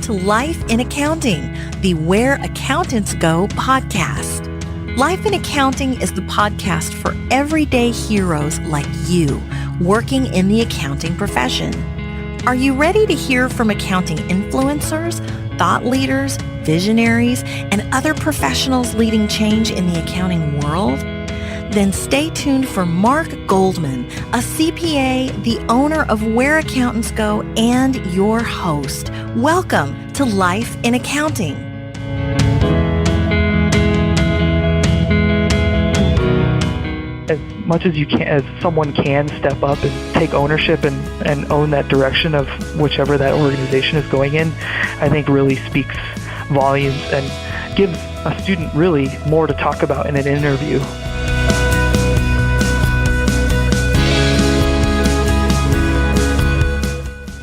to Life in Accounting, the Where Accountants Go podcast. Life in Accounting is the podcast for everyday heroes like you working in the accounting profession. Are you ready to hear from accounting influencers, thought leaders, visionaries, and other professionals leading change in the accounting world? Then stay tuned for Mark Goldman, a CPA, the owner of Where Accountants Go, and your host. Welcome to Life in Accounting. As much as you can, as someone can step up and take ownership and own that direction of whichever that organization is going in, I think really speaks volumes and gives a student really more to talk about in an interview.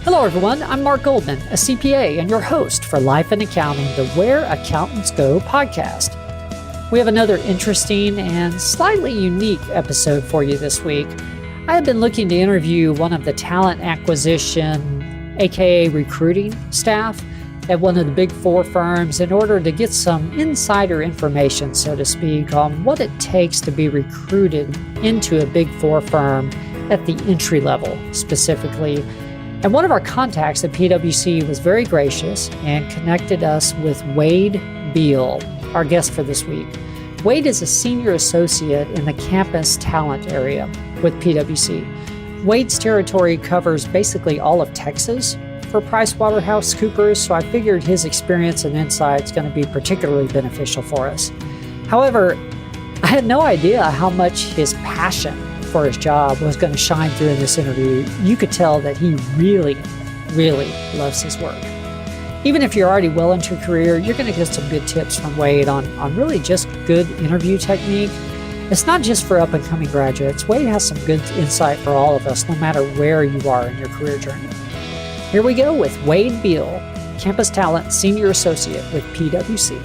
Hello everyone, I'm Mark Goldman, a CPA and your host for Life in Accounting, the Where Accountants Go podcast. We have another interesting and slightly unique episode for you this week. I have been looking to interview one of the talent acquisition, aka recruiting staff at one of the big four firms in order to get some insider information, so to speak, on what it takes to be recruited into a big four firm at the entry level specifically. And one of our contacts at PwC was very gracious and connected us with Wade Beal, our guest for this week. Wade is a senior associate in the campus talent area with PwC. Wade's territory covers basically all of Texas for PricewaterhouseCoopers, so I figured his experience and insight is going to be particularly beneficial for us. However, I had no idea how much his passion for his job was going to shine through in this interview. You could tell that he really, really loves his work. Even if you're already well into your career, you're going to get some good tips from Wade on really just good interview technique. It's not just for up-and-coming graduates. Wade has some good insight for all of us, no matter where you are in your career journey. Here we go with Wade Beal, Campus Talent Senior Associate with PwC.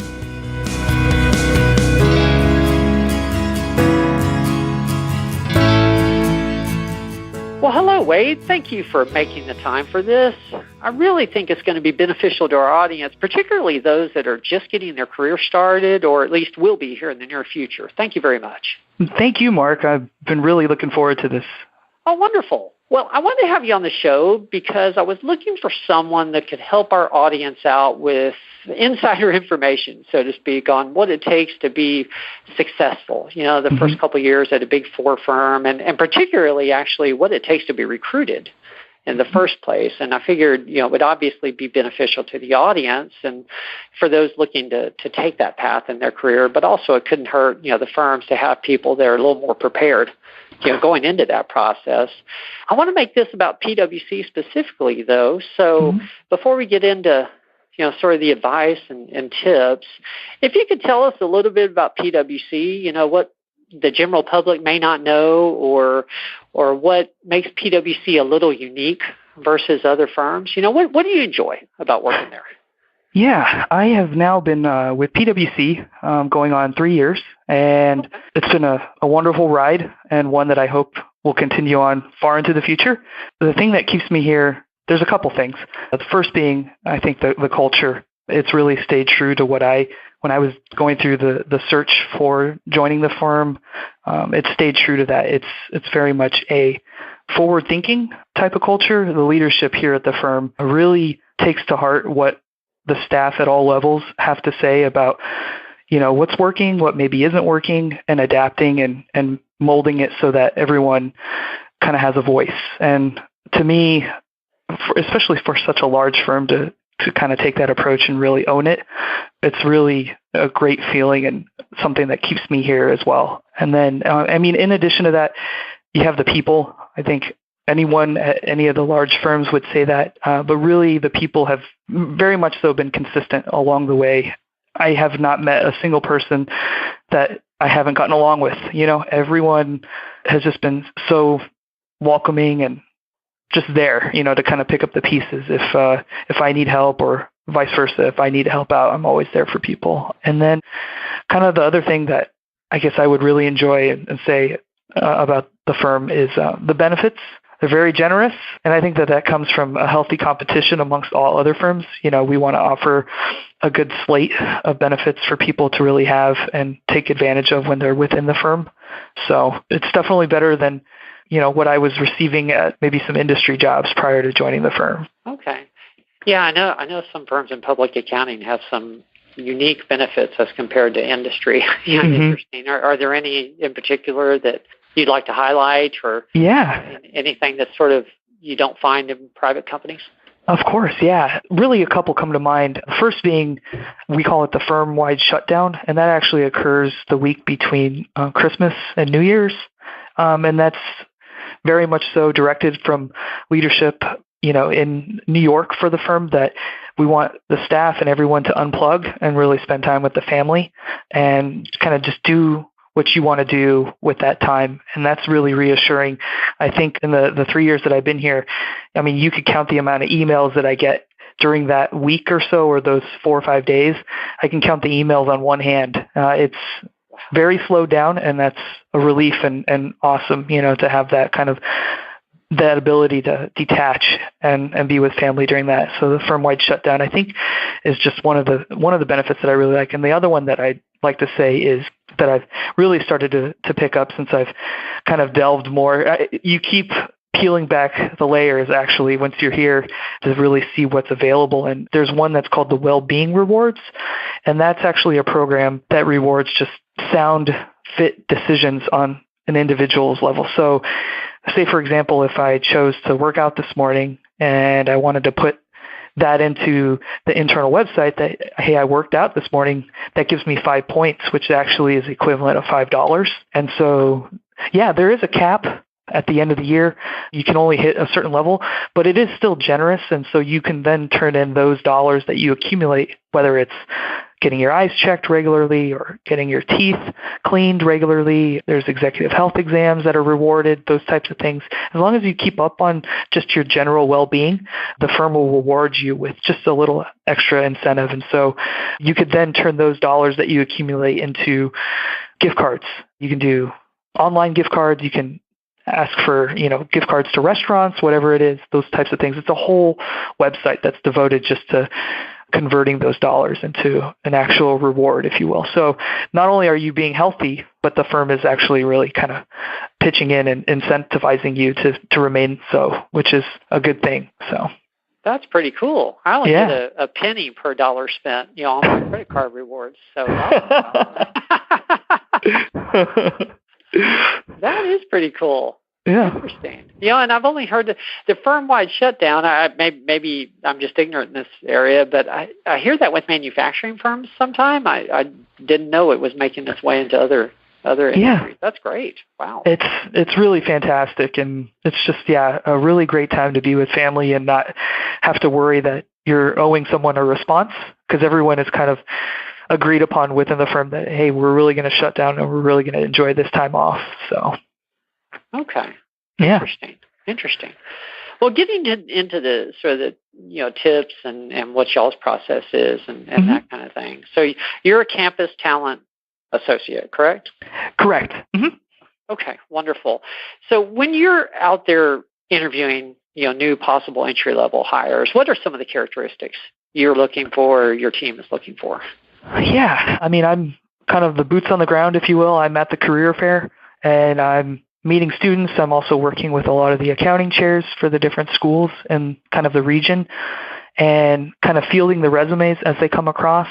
Well, hello, Wade. Thank you for making the time for this. I really think it's going to be beneficial to our audience, particularly those that are just getting their career started or at least will be here in the near future. Thank you very much. Thank you, Mark. I've been really looking forward to this. Oh, wonderful. Well, I wanted to have you on the show because I was looking for someone that could help our audience out with insider information, so to speak, on what it takes to be successful, the first couple of years at a big four firm, and particularly actually what it takes to be recruited in the first place. And I figured, it would obviously be beneficial to the audience and for those looking to take that path in their career, but also it couldn't hurt, the firms to have people that are a little more prepared going into that process. I want to make this about PwC specifically, though. So before we get into, sort of the advice and tips, if you could tell us a little bit about PwC, what the general public may not know or what makes PwC a little unique versus other firms. What do you enjoy about working there? Yeah, I have now been with PwC going on 3 years, and It's been a wonderful ride and one that I hope will continue on far into the future. The thing that keeps me here, there's a couple things. The first being, I think, the culture. It's really stayed true to when I was going through the search for joining the firm, it stayed true to that. It's very much a forward-thinking type of culture. The leadership here at the firm really takes to heart what the staff at all levels have to say about, what's working, what maybe isn't working, and adapting and molding it so that everyone kind of has a voice. And to me, especially for such a large firm to kind of take that approach and really own it, it's really a great feeling and something that keeps me here as well. And then, in addition to that, you have the people. I think anyone at any of the large firms would say that, but really the people have very much so been consistent along the way. I have not met a single person that I haven't gotten along with. Everyone has just been so welcoming and just there, to kind of pick up the pieces. If I need help or vice versa, if I need to help out, I'm always there for people. And then kind of the other thing that I guess I would really enjoy and say about the firm is the benefits. They're very generous, and I think that comes from a healthy competition amongst all other firms. We want to offer a good slate of benefits for people to really have and take advantage of when they're within the firm. So it's definitely better than, what I was receiving at maybe some industry jobs prior to joining the firm. Okay. Yeah, I know some firms in public accounting have some unique benefits as compared to industry. Interesting. Are there any in particular that you'd like to highlight, or anything that sort of you don't find in private companies? Of course, yeah. Really a couple come to mind. The first being, we call it the firm-wide shutdown, and that actually occurs the week between Christmas and New Year's. And that's very much so directed from leadership, in New York for the firm, that we want the staff and everyone to unplug and really spend time with the family and kind of just do what you want to do with that time. And that's really reassuring. I think in the 3 years that I've been here, you could count the amount of emails that I get during that week or so, or those 4 or 5 days. I can count the emails on one hand. It's very slowed down, and that's a relief and awesome, to have that kind of that ability to detach and be with family during that. So the firm-wide shutdown, I think, is just one of the benefits that I really like. And the other one that I'd like to say is that I've really started to pick up since I've kind of delved more. You keep peeling back the layers, actually, once you're here, to really see what's available. And there's one that's called the Well-Being Rewards, and that's actually a program that rewards just sound, fit decisions on an individual's level. So say, for example, if I chose to work out this morning and I wanted to put that into the internal website that, hey, I worked out this morning, that gives me 5 points, which actually is equivalent of $5. And so, yeah, there is a cap at the end of the year. You can only hit a certain level, but it is still generous. And so you can then turn in those dollars that you accumulate, whether it's getting your eyes checked regularly or getting your teeth cleaned regularly. There's executive health exams that are rewarded, those types of things. As long as you keep up on just your general well-being, the firm will reward you with just a little extra incentive. And so you could then turn those dollars that you accumulate into gift cards. You can do online gift cards. You can ask for, gift cards to restaurants, whatever it is, those types of things. It's a whole website that's devoted just to converting those dollars into an actual reward, if you will. So not only are you being healthy, but the firm is actually really kind of pitching in and incentivizing you to remain so, which is a good thing. So that's pretty cool. I only get a penny per dollar spent, on my credit card rewards. So that is pretty cool. Yeah. Interesting. And I've only heard the firm-wide shutdown. Maybe I'm just ignorant in this area, but I hear that with manufacturing firms sometime. I didn't know it was making its way into other industries. Yeah. That's great. Wow. It's really fantastic, and it's just, a really great time to be with family and not have to worry that you're owing someone a response, because everyone is kind of agreed upon within the firm that, hey, we're really going to shut down and we're really going to enjoy this time off. So. Okay. Yeah. Interesting. Well, getting into the sort of the tips and what y'all's process is and that kind of thing. So you're a campus talent associate, correct? Correct. Mm-hmm. Okay, wonderful. So when you're out there interviewing, new possible entry level hires, what are some of the characteristics you're looking for, or your team is looking for? Yeah, I'm kind of the boots on the ground, if you will. I'm at the career fair, and I'm meeting students. I'm also working with a lot of the accounting chairs for the different schools and kind of the region, and kind of fielding the resumes as they come across.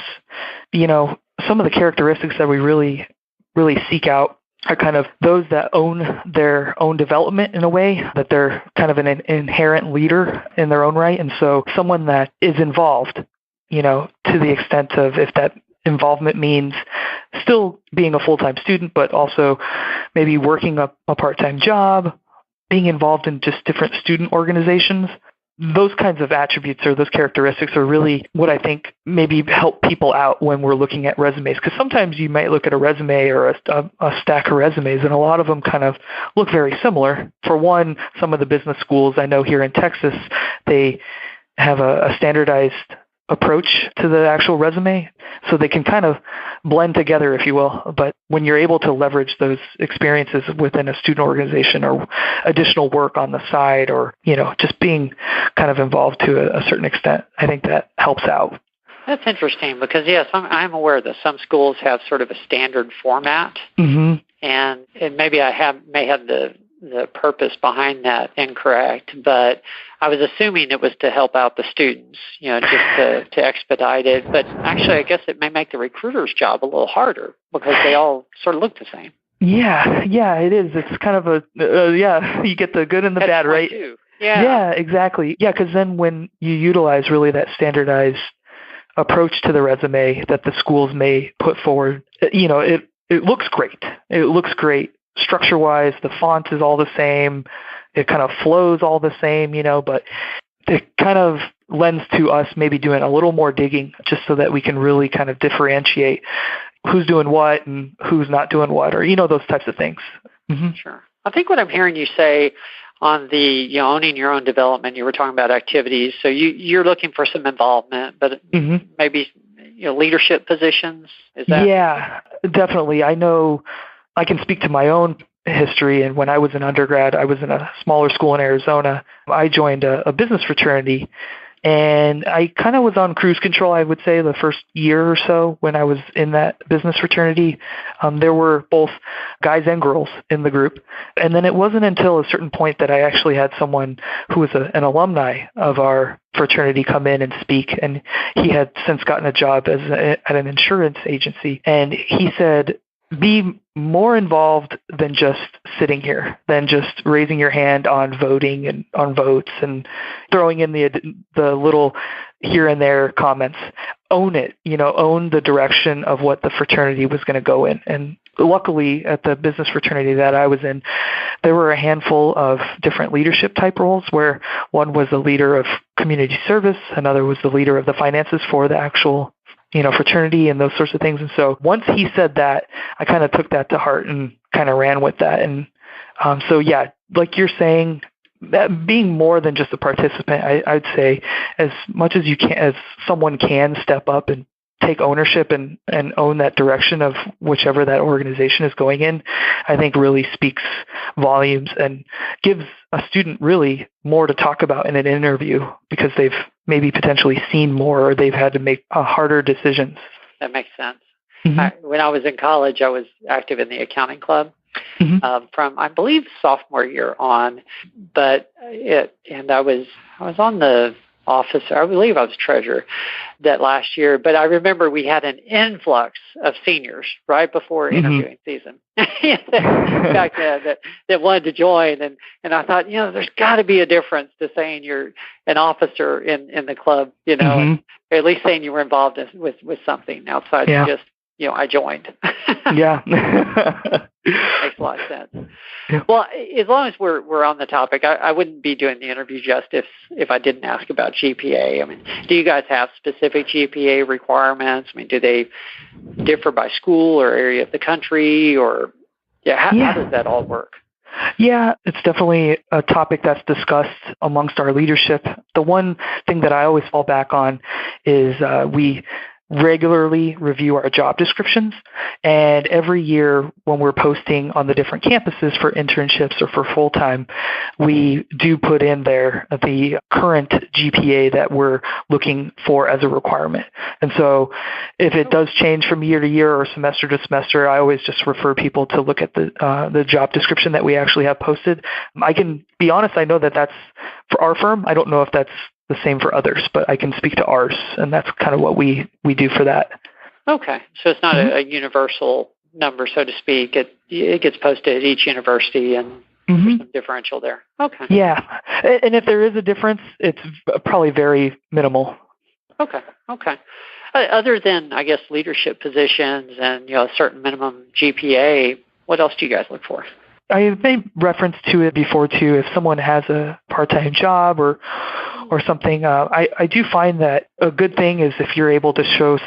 Some of the characteristics that we really, really seek out are kind of those that own their own development in a way, that they're kind of an inherent leader in their own right. And so someone that is involved, to the extent of, if that involvement means still being a full-time student, but also maybe working a part-time job, being involved in just different student organizations. Those kinds of attributes or those characteristics are really what I think maybe help people out when we're looking at resumes. Because sometimes you might look at a resume or a stack of resumes, and a lot of them kind of look very similar. For one, some of the business schools I know here in Texas, they have a standardized approach to the actual resume, so they can kind of blend together, if you will. But when you're able to leverage those experiences within a student organization or additional work on the side, or, just being kind of involved to a certain extent, I think that helps out. That's interesting because, yes, I'm aware that some schools have sort of a standard format, Mm-hmm. and maybe I may have the purpose behind that incorrect, but I was assuming it was to help out the students, just to expedite it. But actually, I guess it may make the recruiter's job a little harder because they all sort of look the same. Yeah, it is. It's kind of you get the good and the bad, right? Too. Yeah, exactly. Yeah, because then when you utilize really that standardized approach to the resume that the schools may put forward, it looks great. It looks great. Structure-wise, the font is all the same. It kind of flows all the same, but it kind of lends to us maybe doing a little more digging just so that we can really kind of differentiate who's doing what and who's not doing what, or, those types of things. Mm-hmm. Sure. I think what I'm hearing you say on the owning your own development, you were talking about activities. So you're looking for some involvement, but mm-hmm. maybe leadership positions? Is that? Yeah, definitely. I know I can speak to my own history. And when I was an undergrad, I was in a smaller school in Arizona. I joined a business fraternity, and I kind of was on cruise control, I would say, the first year or so when I was in that business fraternity. There were both guys and girls in the group. And then it wasn't until a certain point that I actually had someone who was an alumni of our fraternity come in and speak. And he had since gotten a job at an insurance agency. And he said, be more involved than just sitting here, than just raising your hand on voting and on votes and throwing in the little here and there comments. Own it, own the direction of what the fraternity was going to go in. And luckily, at the business fraternity that I was in, there were a handful of different leadership type roles, where one was the leader of community service, another was the leader of the finances for the actual fraternity and those sorts of things. And so once he said that, I kind of took that to heart and kind of ran with that. And so, yeah, like you're saying, that being more than just a participant, I'd say as much as you can, as someone can step up and take ownership and own that direction of whichever that organization is going in, I think really speaks volumes and gives a student really more to talk about in an interview because they've maybe potentially seen more, or they've had to make harder decisions. That makes sense. Mm-hmm. When I was in college, I was active in the accounting club mm-hmm. From, I believe, sophomore year on. And I was on the office, I believe I was treasurer that last year, but I remember we had an influx of seniors right before interviewing season back then that wanted to join. And I thought, there's got to be a difference to saying you're an officer in the club, mm-hmm. or at least saying you were involved with something outside of just, I joined. Yeah. Makes a lot of sense. Yeah. Well, as long as we're on the topic, I wouldn't be doing the interview justice if I didn't ask about GPA. I mean, do you guys have specific GPA requirements? I mean, do they differ by school or area of the country, or how does that all work? Yeah, it's definitely a topic that's discussed amongst our leadership. The one thing that I always fall back on is we regularly review our job descriptions, and every year when we're posting on the different campuses for internships or for full-time, we do put in there the current GPA that we're looking for as a requirement. And so if it does change from year to year or semester to semester, I always just refer people to look at the job description that we actually have posted. I can be honest, I know that that's for our firm. I don't know if that's the same for others, but I can speak to ours, and that's kind of what we do for that. Okay, so it's not a universal number, so to speak. It gets posted at each university, and there's some differential there. Okay. Yeah, and if there is a difference, it's probably very minimal. Okay. Other than, I guess, leadership positions and a certain minimum GPA, what else do you guys look for? I have made reference to it before too. If someone has a part-time job or something, I do find that a good thing is if you're able to show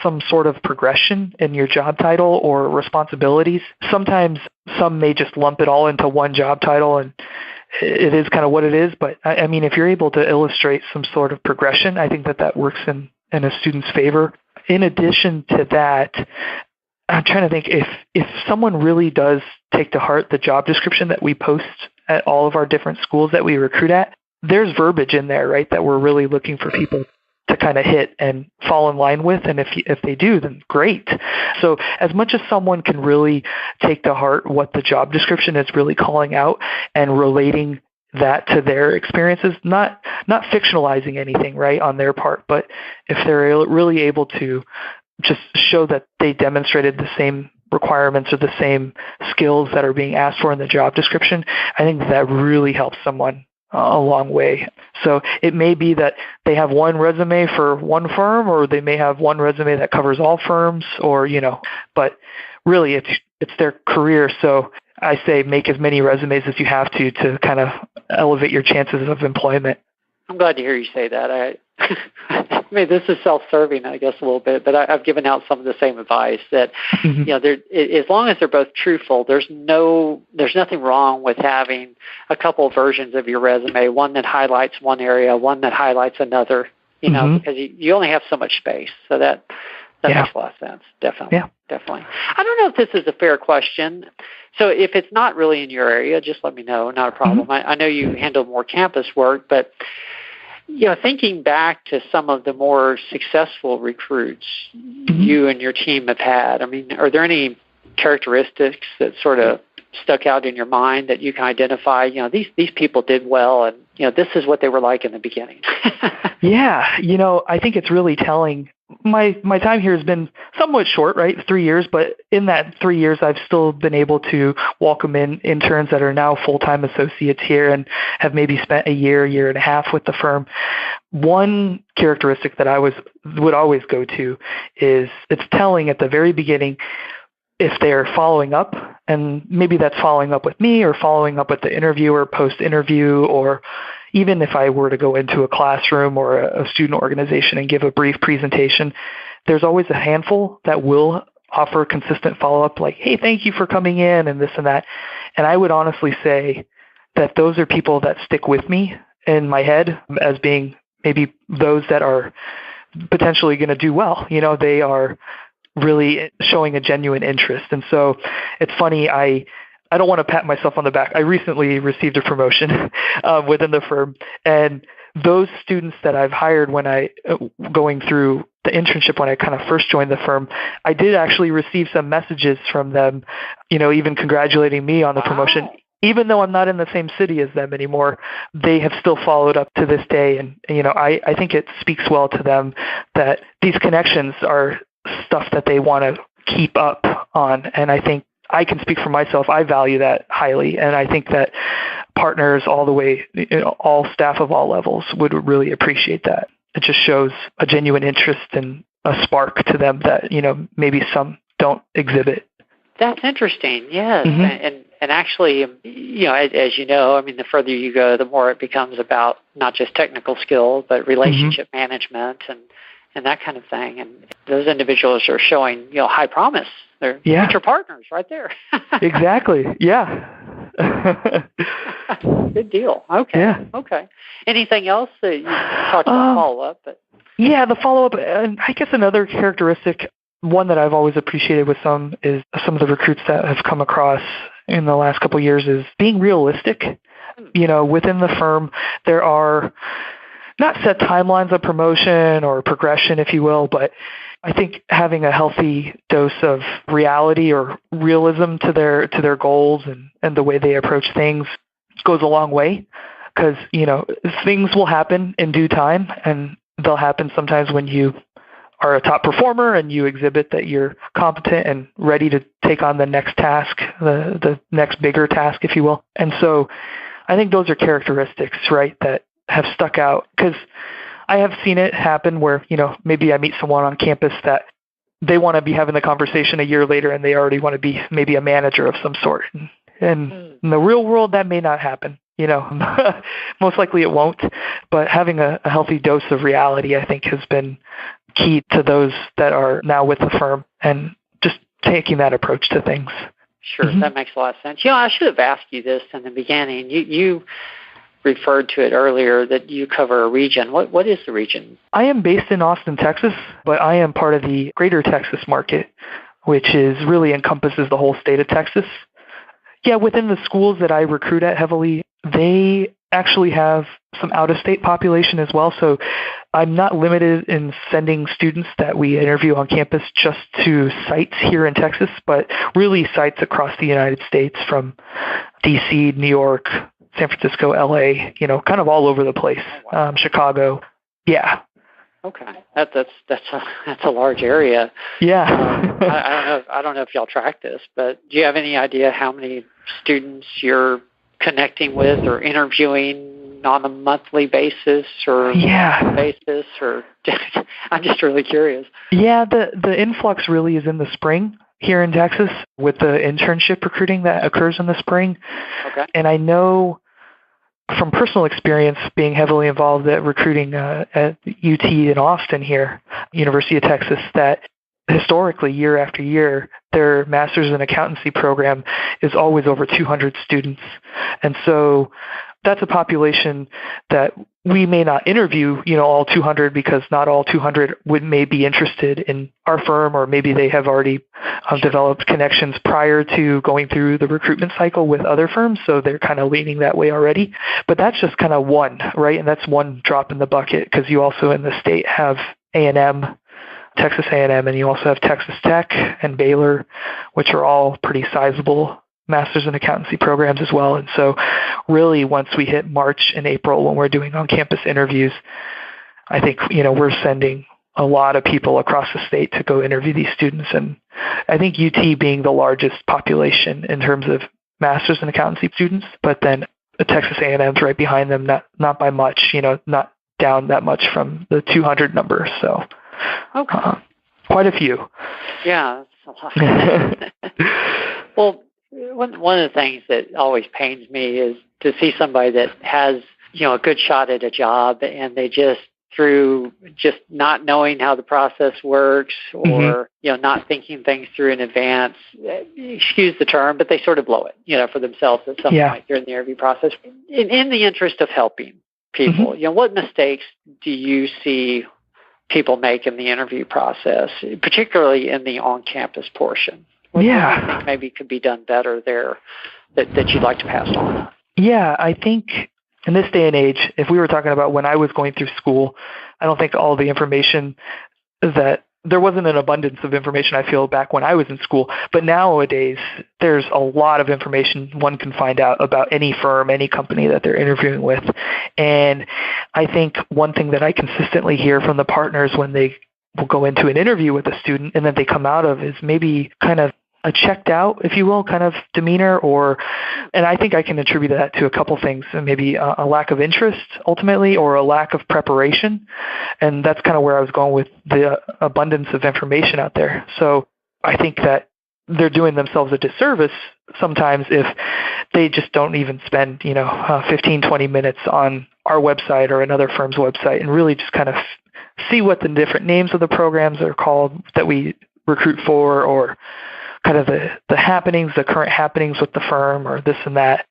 some sort of progression in your job title or responsibilities. Sometimes some may just lump it all into one job title, and it is kind of what it is. But I mean, if you're able to illustrate some sort of progression, I think that works in a student's favor. In addition to that, I'm trying to think if someone really does take to heart the job description that we post at all of our different schools that we recruit at, there's verbiage in there, right, that we're really looking for people to kind of hit and fall in line with. And if they do, then great. So as much as someone can really take to heart what the job description is really calling out and relating that to their experiences, not fictionalizing anything, right, on their part, but if they're really able to just show that they demonstrated the same requirements or the same skills that are being asked for in the job description, I think that really helps someone a long way. So it may be that they have one resume for one firm, or they may have one resume that covers all firms, or, but really it's their career. So I say make as many resumes as you have to kind of elevate your chances of employment. I'm glad to hear you say that. I mean, this is self-serving, I guess, a little bit, but I've given out some of the same advice that, as long as they're both truthful, there's nothing wrong with having a couple of versions of your resume, one that highlights one area, one that highlights another, because you only have so much space. So that makes a lot of sense. Definitely. Yeah. Definitely. I don't know if this is a fair question. So if it's not really in your area, just let me know. Not a problem. I know you handle more campus work, but thinking back to some of the more successful recruits you and your team have had, I mean, are there any characteristics that sort of stuck out in your mind that you can identify? These people did well, and this is what they were like in the beginning. Yeah, I think it's really telling. My time here has been somewhat short, right? 3 years, but in that 3 years, I've still been able to welcome in interns that are now full-time associates here and have maybe spent a year and a half with the firm. One characteristic that I would always go to is it's telling at the very beginning if they're following up, and maybe that's following up with me or following up with the interviewer post-interview, or even if I were to go into a classroom or a student organization and give a brief presentation, there's always a handful that will offer consistent follow-up like, hey, thank you for coming in and this and that. And I would honestly say that those are people that stick with me in my head as being maybe those that are potentially going to do well. They are really showing a genuine interest. And so it's funny, I don't want to pat myself on the back. I recently received a promotion within the firm, and those students that I've hired when going through the internship when I kind of first joined the firm, I did actually receive some messages from them, even congratulating me on the promotion. Even though I'm not in the same city as them anymore, they have still followed up to this day. And, I think it speaks well to them that these connections are stuff that they want to keep up on. And I think I can speak for myself. I value that highly. And I think that partners all the way, all staff of all levels would really appreciate that. It just shows a genuine interest and a spark to them that, maybe some don't exhibit. That's interesting. Yes. And actually, as you know, I mean, the further you go, the more it becomes about not just technical skill, but relationship management and that kind of thing. And those individuals are showing, high promise. They're future partners right there. Exactly. Yeah. Good deal. Okay. Yeah. Okay. Anything else that you talked about follow-up? Yeah, the follow-up, and I guess another characteristic, one that I've always appreciated with some is some of the recruits that have come across in the last couple of years is being realistic. Within the firm, there are not set timelines of promotion or progression, if you will, but I think having a healthy dose of reality or realism to their goals and the way they approach things goes a long way, because, things will happen in due time, and they'll happen sometimes when you are a top performer and you exhibit that you're competent and ready to take on the next task, the next bigger task, if you will. And so I think those are characteristics, right, that have stuck out, because I have seen it happen where, maybe I meet someone on campus that they want to be having the conversation a year later and they already want to be maybe a manager of some sort. And in the real world, that may not happen. Most likely it won't. But having a healthy dose of reality, I think, has been key to those that are now with the firm and just taking that approach to things. Sure. That makes a lot of sense. I should have asked you this in the beginning. You referred to it earlier that you cover a region. What is the region? I am based in Austin, Texas, but I am part of the greater Texas market, which is really encompasses the whole state of Texas. Yeah, within the schools that I recruit at heavily, they actually have some out-of-state population as well. So I'm not limited in sending students that we interview on campus just to sites here in Texas, but really sites across the United States from DC, New York, San Francisco, LA, kind of all over the place, Chicago. Yeah. Okay, that's a large area. Yeah. I don't know if y'all track this, but do you have any idea how many students you're connecting with or interviewing on a monthly basis or basis? Or I'm just really curious. Yeah, the influx really is in the spring here in Texas with the internship recruiting that occurs in the spring. Okay. And I know from personal experience being heavily involved at recruiting at UT in Austin here, University of Texas, that historically, year after year, their master's in accountancy program is always over 200 students. And so that's a population that we may not interview, all 200, because not all 200 may be interested in our firm, or maybe they have already developed connections prior to going through the recruitment cycle with other firms, so they're kind of leaning that way already. But that's just kind of one, right? And that's one drop in the bucket, because you also in the state have A&M, Texas A&M, and you also have Texas Tech and Baylor, which are all pretty sizable master's in accountancy programs as well. And so really once we hit March and April when we're doing on-campus interviews, I think, we're sending a lot of people across the state to go interview these students. And I think UT being the largest population in terms of master's in accountancy students, but then Texas A&M's right behind them, not by much, not down that much from the 200 number. So quite a few. Yeah, that's a lot. Well, one of the things that always pains me is to see somebody that has, a good shot at a job, and they just, through just not knowing how the process works, or, not thinking things through in advance, excuse the term, but they sort of blow it, for themselves at some point during the interview process. In the interest of helping people, what mistakes do you see people make in the interview process, particularly in the on-campus portion? What do you think maybe could be done better there that you'd like to pass on? Yeah, I think in this day and age, if we were talking about when I was going through school, I don't think all the information that there wasn't an abundance of information, I feel, back when I was in school. But nowadays, there's a lot of information one can find out about any firm, any company that they're interviewing with. And I think one thing that I consistently hear from the partners when they will go into an interview with a student and then they come out of is maybe kind of a checked out, if you will, kind of demeanor, and I think I can attribute that to a couple things, maybe a lack of interest ultimately, or a lack of preparation. And that's kind of where I was going with the abundance of information out there. So I think that they're doing themselves a disservice sometimes if they just don't even spend, 15, 20 minutes on our website or another firm's website and really just kind of see what the different names of the programs are called that we recruit for, or kind of the happenings, the current happenings with the firm, or this and that.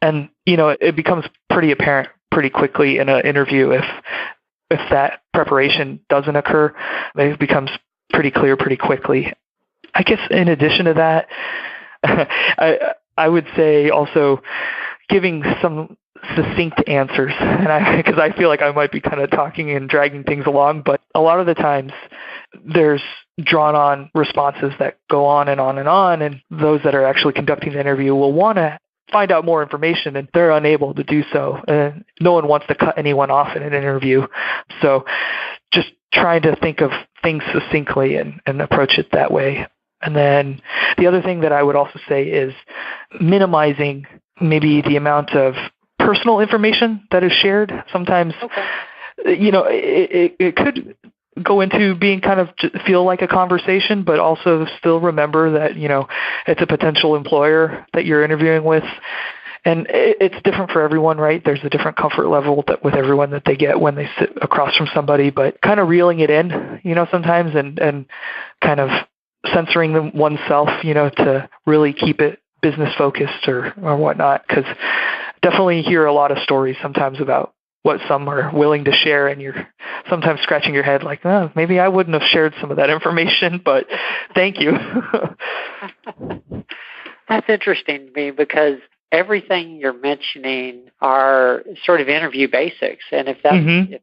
And, it becomes pretty apparent pretty quickly in an interview if that preparation doesn't occur. It becomes pretty clear pretty quickly. I guess in addition to that, I would say also giving some succinct answers, and because I feel like I might be kind of talking and dragging things along, but a lot of the times there's drawn on responses that go on and on and on, and those that are actually conducting the interview will want to find out more information, and they're unable to do so. And no one wants to cut anyone off in an interview. So just trying to think of things succinctly and approach it that way. And then the other thing that I would also say is minimizing maybe the amount of personal information that is shared. Sometimes, it could go into being kind of feel like a conversation, but also still remember that, it's a potential employer that you're interviewing with. And it's different for everyone, right? There's a different comfort level with everyone that they get when they sit across from somebody, but kind of reeling it in, sometimes and kind of censoring oneself, to really keep it business focused or whatnot. Because definitely hear a lot of stories sometimes about what some are willing to share, and you're sometimes scratching your head like, oh, maybe I wouldn't have shared some of that information, but thank you. That's interesting to me because everything you're mentioning are sort of interview basics. And if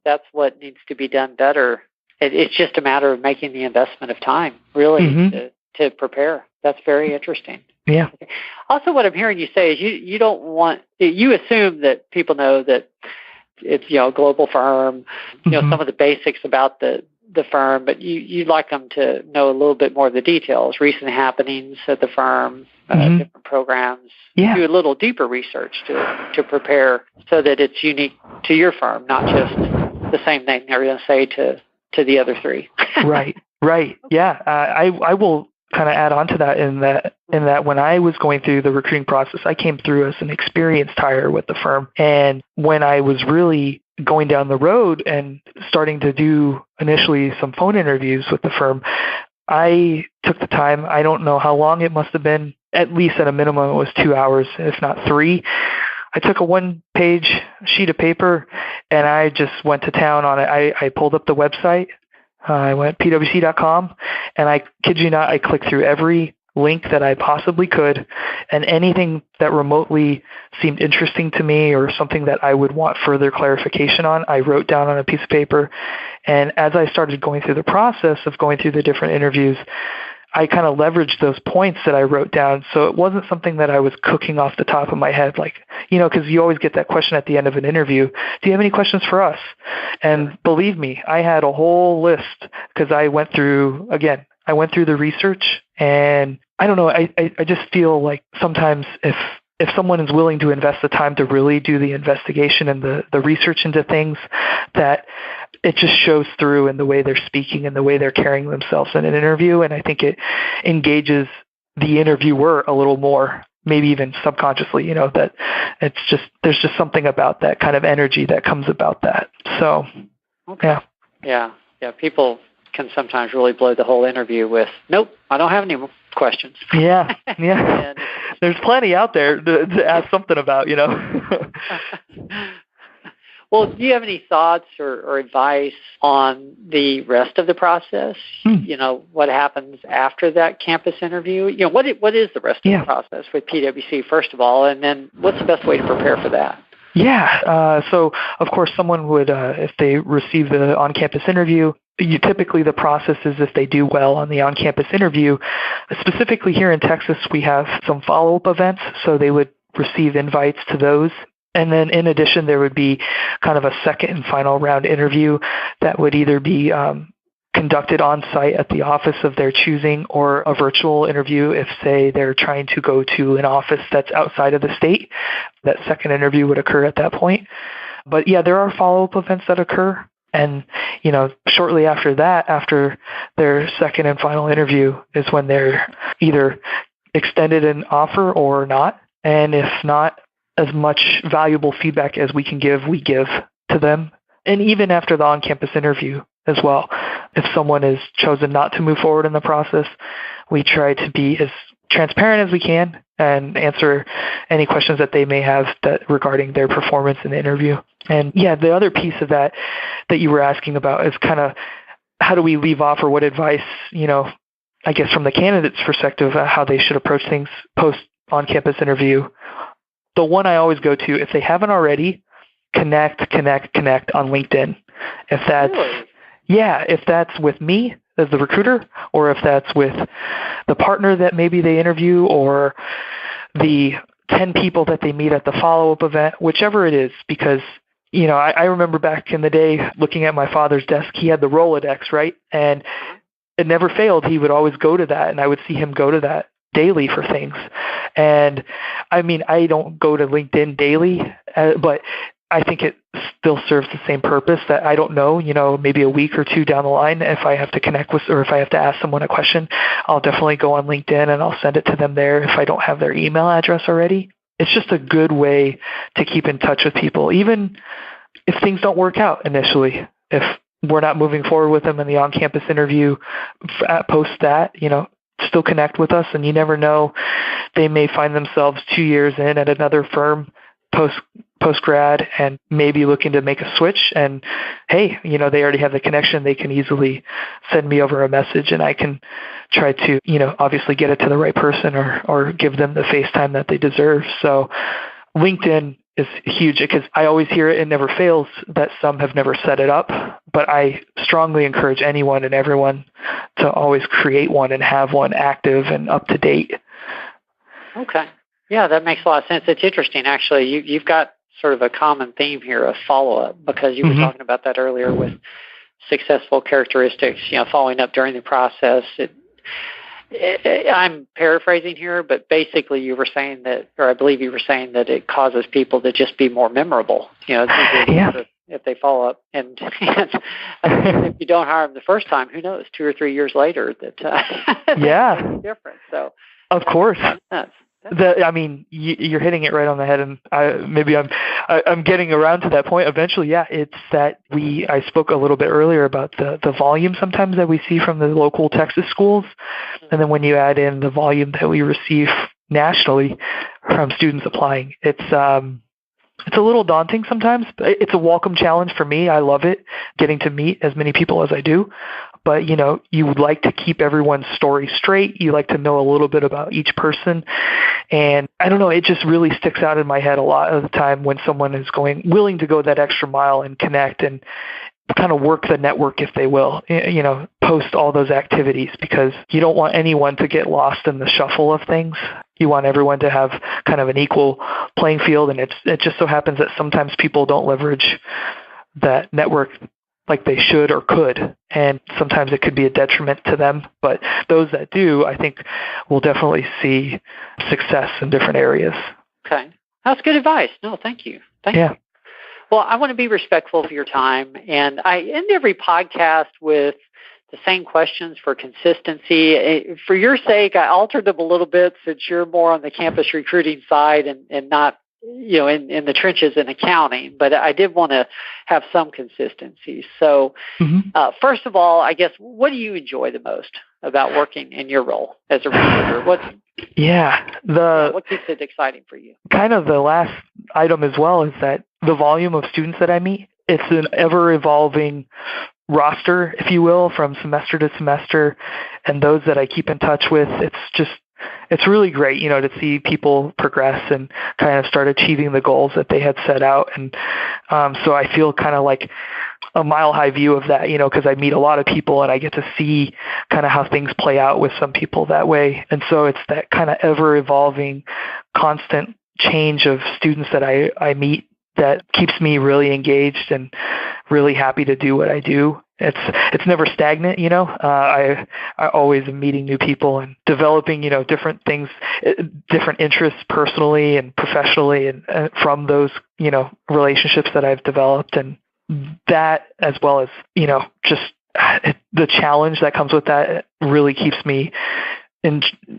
that's what needs to be done better, it's just a matter of making the investment of time, really, to prepare. That's very interesting. Yeah. Okay. Also, what I'm hearing you say is you assume that people know that it's, a global firm, some of the basics about the firm, but you'd like them to know a little bit more of the details, recent happenings at the firm, different programs. Yeah. Do a little deeper research to prepare so that it's unique to your firm, not just the same thing they're going to say to the other three. Right. Yeah. I will kind of add on to that in that when I was going through the recruiting process, I came through as an experienced hire with the firm. And when I was really going down the road and starting to do initially some phone interviews with the firm, I took the time. I don't know how long it must have been. At least at a minimum, it was 2 hours, if not 3. I took a 1-page sheet of paper and I just went to town on it. I pulled up the website. I went pwc.com, and I kid you not, I clicked through every link that I possibly could, and anything that remotely seemed interesting to me or something that I would want further clarification on, I wrote down on a piece of paper. And as I started going through the process of going through the different interviews, I kind of leveraged those points that I wrote down. So it wasn't something that I was cooking off the top of my head, like, because you always get that question at the end of an interview. Do you have any questions for us? And believe me, I had a whole list because I went through the research, and I don't know, I just feel like sometimes if someone is willing to invest the time to really do the investigation and the research into things, that it just shows through in the way they're speaking and the way they're carrying themselves in an interview. And I think it engages the interviewer a little more, maybe even subconsciously, that there's just something about that kind of energy that comes about that. So, okay. Yeah. People can sometimes really blow the whole interview with, nope, I don't have any more questions. Yeah. There's plenty out there to ask something about, Well, do you have any thoughts or advice on the rest of the process? What happens after that campus interview? What is the rest of the process with PwC, first of all, and then what's the best way to prepare for that? Yeah. So, of course, someone would, if they receive the on-campus interview, typically the process is if they do well on the on-campus interview. Specifically here in Texas, we have some follow-up events, so they would receive invites to those. And then in addition, there would be kind of a second and final round interview that would either be conducted on site at the office of their choosing, or a virtual interview if, say, they're trying to go to an office that's outside of the state. That second interview would occur at that point. But yeah, there are follow-up events that occur. And, shortly after that, after their second and final interview, is when they're either extended an offer or not. And if not, as much valuable feedback as we give to them. And even after the on-campus interview as well, if someone is chosen not to move forward in the process, we try to be as transparent as we can and answer any questions that they may have regarding their performance in the interview. And yeah, the other piece of that you were asking about is kind of how do we leave off, or what advice, I guess from the candidate's perspective, how they should approach things post on-campus interview. The one I always go to, if they haven't already, connect on LinkedIn. If that's with me as the recruiter, or if that's with the partner that maybe they interview, or the 10 people that they meet at the follow-up event, whichever it is, because, I remember back in the day looking at my father's desk, he had the Rolodex, right? And it never failed. He would always go to that, and I would see him go to that daily for things. And I don't go to LinkedIn daily, but I think it still serves the same purpose. That I don't know, maybe a week or two down the line, if I have to connect with, or if I have to ask someone a question, I'll definitely go on LinkedIn and I'll send it to them there if I don't have their email address already. It's just a good way to keep in touch with people, even if things don't work out initially. If we're not moving forward with them in the on-campus interview post that, still connect with us, and you never know, they may find themselves 2 years in at another firm post-grad and maybe looking to make a switch. And hey, they already have the connection. They can easily send me over a message, and I can try to, obviously get it to the right person or give them the face time that they deserve. So LinkedIn is huge because I always hear it never fails that some have never set it up, but I strongly encourage anyone and everyone to always create one and have one active and up to date. Okay. Yeah, that makes a lot of sense. It's interesting, actually. You've got sort of a common theme here of follow-up, because you were talking about that earlier with successful characteristics, following up during the process. I'm paraphrasing here, but basically you were saying that, or I believe you were saying that it causes people to just be more memorable. If they follow up, and if you don't hire them the first time, who knows? 2 or 3 years later, that that's different. So, of course. That's you're hitting it right on the head, and I'm getting around to that point eventually. Yeah, it's that I spoke a little bit earlier about the volume sometimes that we see from the local Texas schools, and then when you add in the volume that we receive nationally from students applying, it's a little daunting sometimes. It's a welcome challenge for me. I love it, getting to meet as many people as I do. But, you would like to keep everyone's story straight. You like to know a little bit about each person. And I don't know, it just really sticks out in my head a lot of the time when someone is willing to go that extra mile and connect and kind of work the network, if they will, post all those activities, because you don't want anyone to get lost in the shuffle of things. You want everyone to have kind of an equal playing field. And it just so happens that sometimes people don't leverage that network like they should or could. And sometimes it could be a detriment to them. But those that do, I think, will definitely see success in different areas. Okay. That's good advice. No, thank you. Thank you. Well, I want to be respectful of your time. And I end every podcast with the same questions for consistency. For your sake, I altered them a little bit since you're more on the campus recruiting side and not in the trenches in accounting, but I did want to have some consistency. So first of all, I guess, what do you enjoy the most about working in your role as a recruiter? What keeps it exciting for you? Kind of the last item as well is that the volume of students that I meet, it's an ever-evolving roster, if you will, from semester to semester, and those that I keep in touch with, it's really great, to see people progress and kind of start achieving the goals that they had set out. And so I feel kind of like a mile-high view of that, because I meet a lot of people and I get to see kind of how things play out with some people that way. And so it's that kind of ever-evolving, constant change of students that I meet that keeps me really engaged and really happy to do what I do. It's never stagnant, I always am meeting new people and developing, different things, different interests personally and professionally, and from those, relationships that I've developed, and that, as well as, just the challenge that comes with that, really keeps me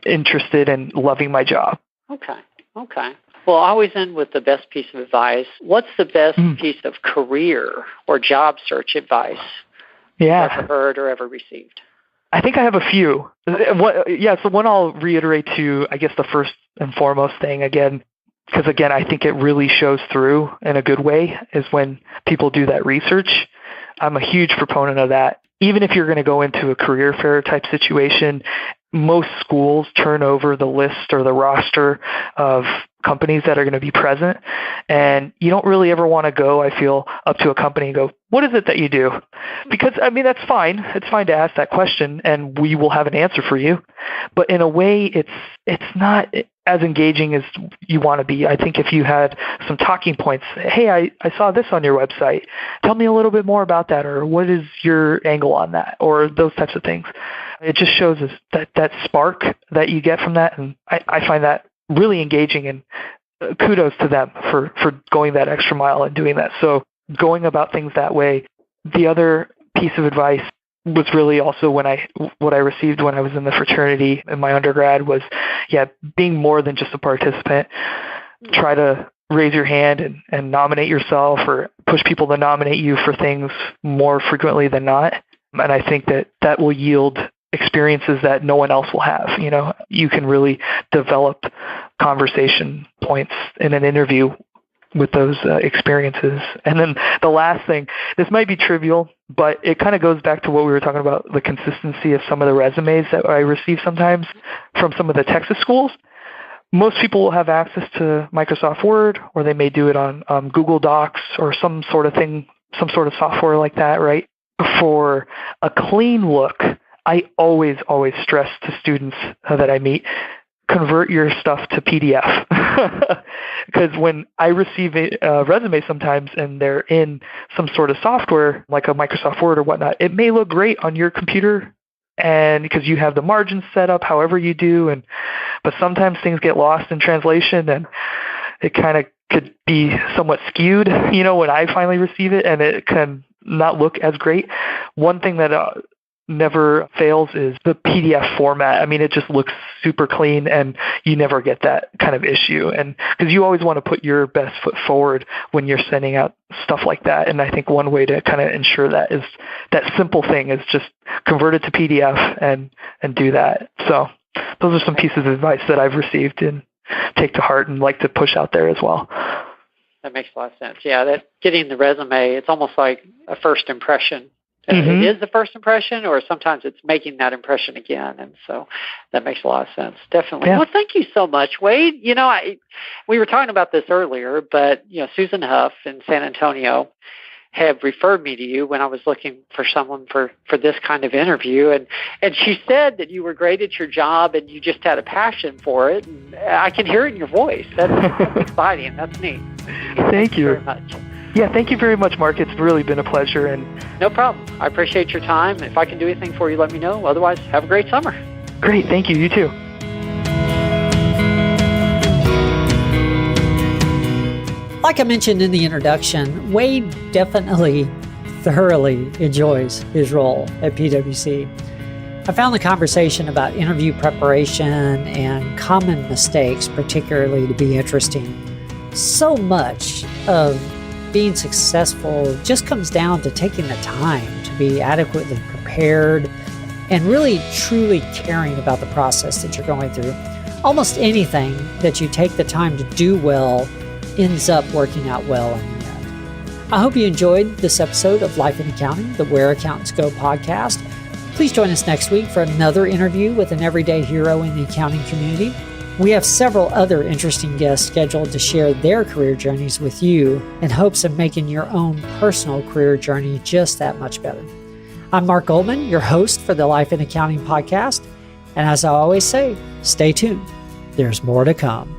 interested and loving my job. Okay. Well, I always end with the best piece of advice. What's the best piece of career or job search advice you've ever heard or ever received? I think I have a few. So one I'll reiterate to, I guess, the first and foremost thing again, because again, I think it really shows through in a good way, is when people do that research. I'm a huge proponent of that. Even if you're going to go into a career fair type situation, most schools turn over the list or the roster of companies that are going to be present. And you don't really ever want to go, I feel, up to a company and go, what is it that you do? Because, that's fine. It's fine to ask that question and we will have an answer for you. But in a way, it's not as engaging as you want to be. I think if you had some talking points, hey, I saw this on your website. Tell me a little bit more about that, or what is your angle on that, or those types of things. It just shows us that spark that you get from that. And I find that really engaging, and kudos to them for going that extra mile and doing that. So going about things that way. The other piece of advice was really also what I received when I was in the fraternity in my undergrad was, being more than just a participant. Try to raise your hand and nominate yourself, or push people to nominate you for things more frequently than not. And I think that will yield experiences that no one else will have. You can really develop conversation points in an interview with those experiences. And then the last thing, this might be trivial, but it kind of goes back to what we were talking about, the consistency of some of the resumes that I receive sometimes from some of the Texas schools. Most people will have access to Microsoft Word, or they may do it on Google Docs or some sort of thing, some sort of software like that, right? For a clean look, I always stress to students that I meet, convert your stuff to PDF. Because when I receive a resume sometimes and they're in some sort of software like a Microsoft Word or whatnot, it may look great on your computer, and because you have the margins set up however you do, but sometimes things get lost in translation, and it kind of could be somewhat skewed, when I finally receive it, and it can not look as great. One thing that never fails is the PDF format. I mean, it just looks super clean, and you never get that kind of issue. And because you always want to put your best foot forward when you're sending out stuff like that. And I think one way to kind of ensure that is that simple thing is just convert it to PDF and do that. So those are some pieces of advice that I've received and take to heart and like to push out there as well. That makes a lot of sense. Yeah, that getting the resume, it's almost like a first impression. Mm-hmm. It is the first impression, or sometimes it's making that impression again. And so that makes a lot of sense. Definitely. Yeah. Well, thank you so much, Wade. We were talking about this earlier, but, Susan Huff in San Antonio have referred me to you when I was looking for someone for this kind of interview. And she said that you were great at your job and you just had a passion for it. And I can hear it in your voice. That's exciting. That's neat. Thank you very much. Yeah, thank you very much, Mark. It's really been a pleasure. And no problem. I appreciate your time. If I can do anything for you, let me know. Otherwise, have a great summer. Great. Thank you. You too. Like I mentioned in the introduction, Wade definitely thoroughly enjoys his role at PwC. I found the conversation about interview preparation and common mistakes particularly to be interesting. So much of being successful just comes down to taking the time to be adequately prepared and really truly caring about the process that you're going through. Almost anything that you take the time to do well ends up working out well in the end. I hope you enjoyed this episode of Life in Accounting, the Where Accountants Go podcast. Please join us next week for another interview with an everyday hero in the accounting community. We have several other interesting guests scheduled to share their career journeys with you in hopes of making your own personal career journey just that much better. I'm Mark Goldman, your host for the Life in Accounting podcast. And as I always say, stay tuned. There's more to come.